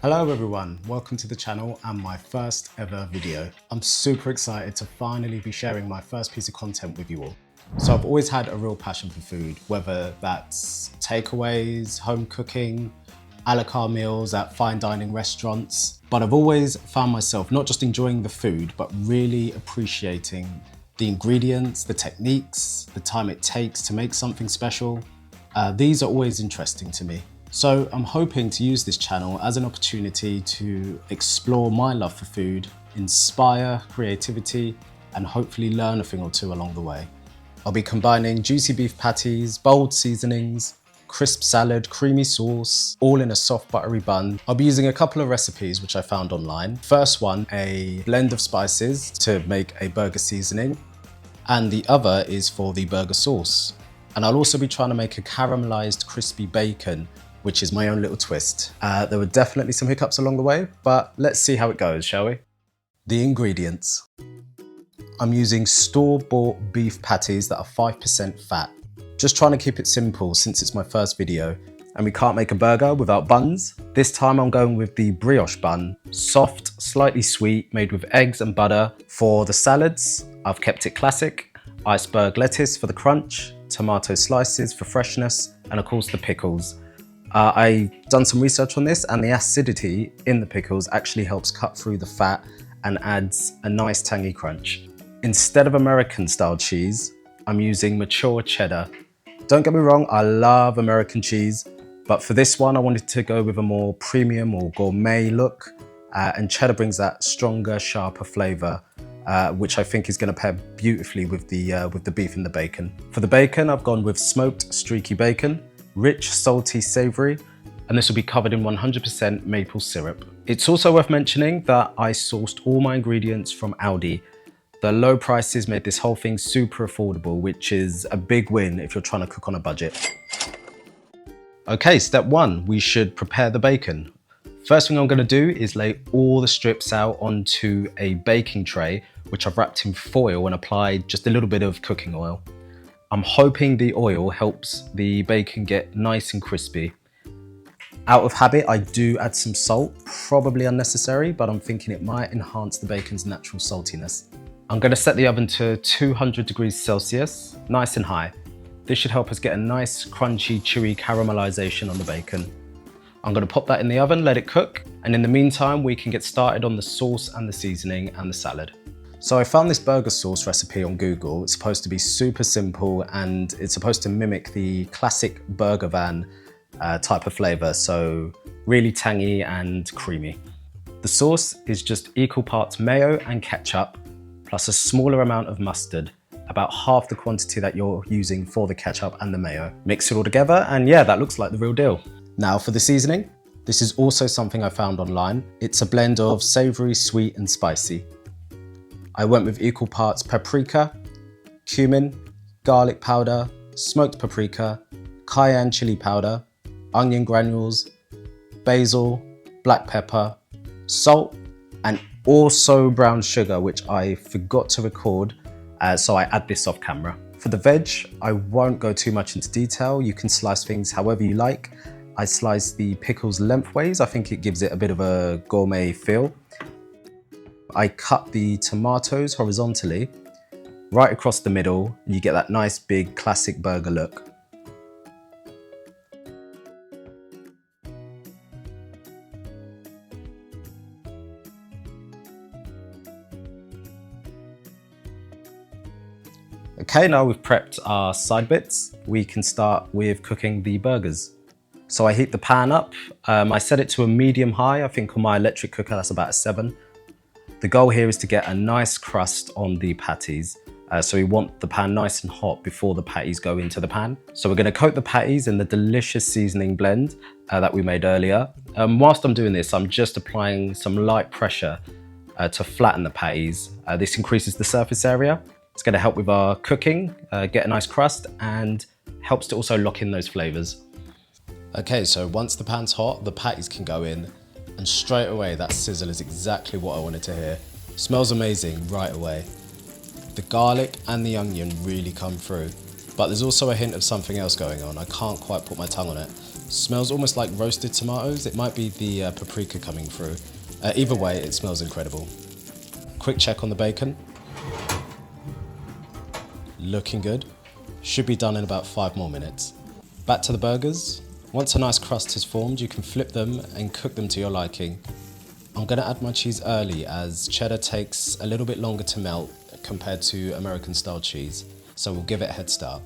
Hello everyone, welcome to the channel and my first ever video. I'm super excited to finally be sharing my first piece of content with you all. So I've always had a real passion for food, whether that's takeaways, home cooking, a la carte meals at fine dining restaurants. But I've always found myself not just enjoying the food, but really appreciating the ingredients, the techniques, the time it takes to make something special. These are always interesting to me. So I'm hoping to use this channel as an opportunity to explore my love for food, inspire creativity, and hopefully learn a thing or two along the way. I'll be combining juicy beef patties, bold seasonings, crisp salad, creamy sauce, all in a soft buttery bun. I'll be using a couple of recipes which I found online. First one, a blend of spices to make a burger seasoning, and the other is for the burger sauce. And I'll also be trying to make a caramelized crispy bacon, which is my own little twist. There were definitely some hiccups along the way, but let's see how it goes, shall we? The ingredients. I'm using store-bought beef patties that are 5% fat. Just trying to keep it simple since it's my first video and we can't make a burger without buns. This time I'm going with the brioche bun. Soft, slightly sweet, made with eggs and butter. For the salads, I've kept it classic. Iceberg lettuce for the crunch, tomato slices for freshness, and of course the pickles. I've done some research on this and the acidity in the pickles actually helps cut through the fat and adds a nice tangy crunch. Instead of American style cheese, I'm using mature cheddar. Don't get me wrong, I love American cheese, but for this one I wanted to go with a more premium or gourmet look, and cheddar brings that stronger, sharper flavour, which I think is going to pair beautifully with the beef and the bacon. For the bacon, I've gone with smoked streaky bacon. Rich, salty, savoury, and this will be covered in 100% maple syrup. It's also worth mentioning that I sourced all my ingredients from Aldi. The low prices made this whole thing super affordable, which is a big win if you're trying to cook on a budget. Okay, step one, we should prepare the bacon. First thing I'm going to do is lay all the strips out onto a baking tray, which I've wrapped in foil and applied just a little bit of cooking oil. I'm hoping the oil helps the bacon get nice and crispy. Out of habit, I do add some salt, probably unnecessary, but I'm thinking it might enhance the bacon's natural saltiness. I'm going to set the oven to 200 degrees Celsius, nice and high. This should help us get a nice, crunchy, chewy caramelization on the bacon. I'm going to pop that in the oven, let it cook, and in the meantime, we can get started on the sauce and the seasoning and the salad. So I found this burger sauce recipe on Google. It's supposed to be super simple and it's supposed to mimic the classic burger van type of flavor. So really tangy and creamy. The sauce is just equal parts mayo and ketchup, plus a smaller amount of mustard, about half the quantity that you're using for the ketchup and the mayo. Mix it all together and yeah, that looks like the real deal. Now for the seasoning. This is also something I found online. It's a blend of savory, sweet and spicy. I went with equal parts paprika, cumin, garlic powder, smoked paprika, cayenne chili powder, onion granules, basil, black pepper, salt, and also brown sugar, which I forgot to record, so I add this off camera. For the veg, I won't go too much into detail. You can slice things however you like. I sliced the pickles lengthways. I think it gives it a bit of a gourmet feel. I cut the tomatoes horizontally, right across the middle, and you get that nice big classic burger look. Okay, now we've prepped our side bits, we can start with cooking the burgers. So I heat the pan up, I set it to a medium high. I think on my electric cooker that's about a 7. The goal here is to get a nice crust on the patties. So we want the pan nice and hot before the patties go into the pan. So we're going to coat the patties in the delicious seasoning blend that we made earlier. Whilst I'm doing this, I'm just applying some light pressure to flatten the patties. This increases the surface area. It's going to help with our cooking, get a nice crust, and helps to also lock in those flavors. Okay, so once the pan's hot, the patties can go in. And straight away, that sizzle is exactly what I wanted to hear. Smells amazing right away. The garlic and the onion really come through, but there's also a hint of something else going on. I can't quite put my tongue on it, Smells almost like roasted tomatoes. It might be the paprika coming through. Either way, it smells incredible. Quick check on the bacon. Looking good. Should be done in about 5 more minutes. Back to the burgers. Once a nice crust has formed, you can flip them and cook them to your liking. I'm gonna add my cheese early as cheddar takes a little bit longer to melt compared to American style cheese, so we'll give it a head start.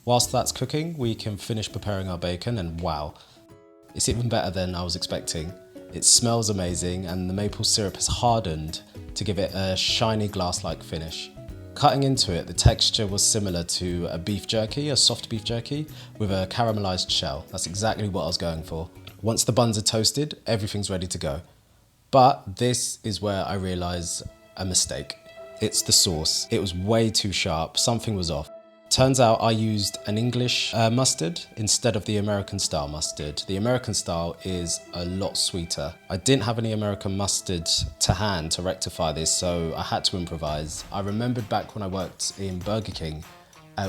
Whilst that's cooking, we can finish preparing our bacon, and wow, it's even better than I was expecting. It smells amazing and the maple syrup has hardened to give it a shiny glass-like finish. Cutting into it, the texture was similar to a beef jerky, a soft beef jerky, with a caramelized shell. That's exactly what I was going for. Once the buns are toasted, everything's ready to go. But this is where I realize a mistake. It's the sauce. It was way too sharp, something was off. Turns out I used an English mustard instead of the American style mustard. The American style is a lot sweeter. I didn't have any American mustard to hand to rectify this, so I had to improvise. I remembered back when I worked in Burger King,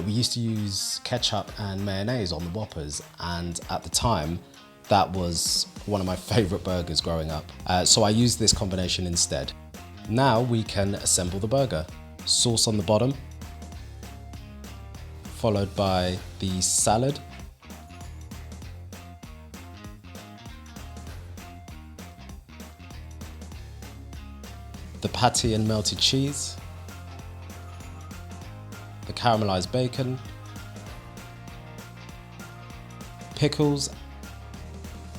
we used to use ketchup and mayonnaise on the Whoppers, and at the time, that was one of my favorite burgers growing up. So I used this combination instead. Now we can assemble the burger. Sauce on the bottom, followed by the salad, the patty and melted cheese, the caramelized bacon, pickles,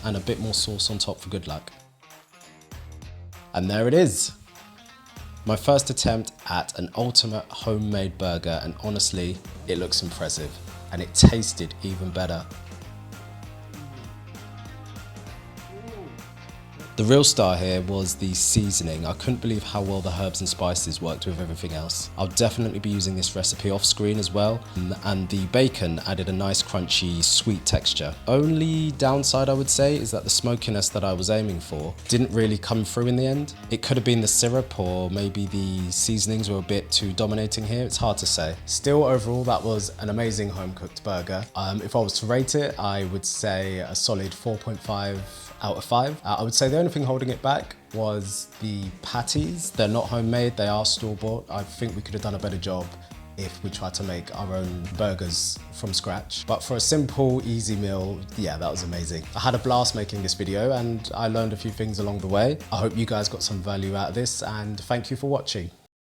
and a bit more sauce on top for good luck. And there it is. My first attempt at an ultimate homemade burger, and honestly, it looks impressive and it tasted even better. The real star here was the seasoning. I couldn't believe how well the herbs and spices worked with everything else. I'll definitely be using this recipe off screen as well. And the bacon added a nice crunchy sweet texture. Only downside I would say is that the smokiness that I was aiming for didn't really come through in the end. It could have been the syrup or maybe the seasonings were a bit too dominating here. It's hard to say. Still, overall, that was an amazing home cooked burger. If I was to rate it, I would say a solid 4.5 out of 5. I would say the only thing holding it back was the patties. They're not homemade, they are store-bought. I think we could have done a better job if we tried to make our own burgers from scratch. But for a simple, easy meal, yeah, that was amazing. I had a blast making this video and I learned a few things along the way. I hope you guys got some value out of this and thank you for watching.